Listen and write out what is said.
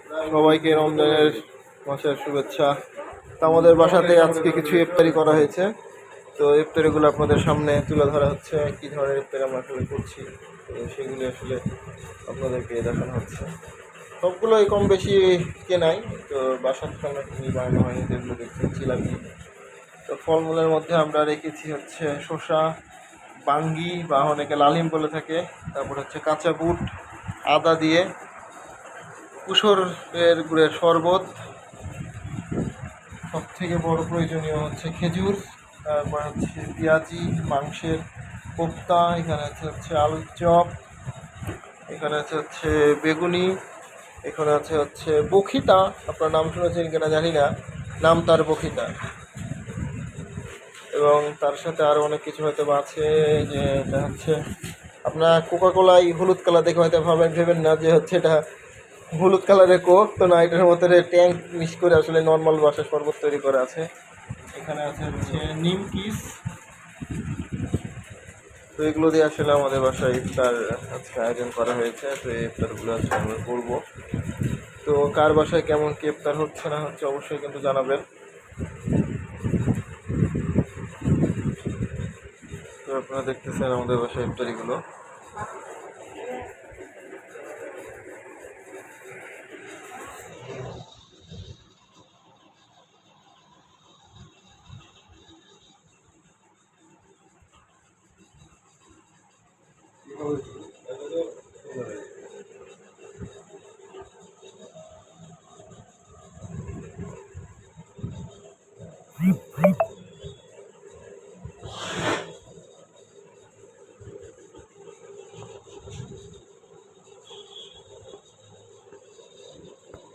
সবাইকে রমজানের মাসের শুভেচ্ছা। তো আমাদের বাসাতে আজকে কিছু ইফতারি করা হয়েছে, তো ইফতারিগুলো আপনাদের সামনে তুলে ধরা হচ্ছে। কী ধরনের ইফতারি আমরা আসলে করছি, তো সেগুলি আসলে আপনাদেরকে দেখানো হচ্ছে। সবগুলোই কম বেশি কেনাই, তো বাসার সামনে খুবই বানানো হয়, যেগুলো দেখছেন জিলাপি। তো ফলমূলের মধ্যে আমরা রেখেছি হচ্ছে শসা, বাঙ্গি বা অনেকে লালিম বলে থাকে, তারপর হচ্ছে কাঁচা বুট, আদা দিয়ে কুসরের গুড়ের শরবত, সব থেকে বড় প্রয়োজনীয় হচ্ছে খেজুর, তারপর হচ্ছে পেঁয়াজি, মাংসের কোপ্তা, এখানে হচ্ছে আলুর চপ, এখানে হচ্ছে বেগুনি, এখানে হচ্ছে বখিতা। আপনার নাম শুনেছেন কিনা জানি না, নাম তার বখিতা। এবং তার সাথে আরও অনেক কিছু হয়তো বা আছে, যে এটা হচ্ছে আপনার কোকাকোলাই হলুদ কালার দেখে হয়তো ভেবেন না যে হচ্ছে এটা হলুদ কালারের কোক, তো না, এটার মধ্যে ট্যাঙ্ক মিক্স করে আসলে নর্মাল বাসায় শরবত তৈরি করা আছে। এখানে হচ্ছে নিম কিস। তো এগুলো দিয়ে আসলে আমাদের বাসায় ইফতার আজকে আয়োজন করা হয়েছে। তো এই ইফতারগুলো আজকে আমরা করবো। তো কার বাসায় কেমন কি ইফতার হচ্ছে না হচ্ছে অবশ্যই কিন্তু জানাবেন। তো আপনারা দেখতেছেন আমাদের বাসায় ইফতারিগুলো।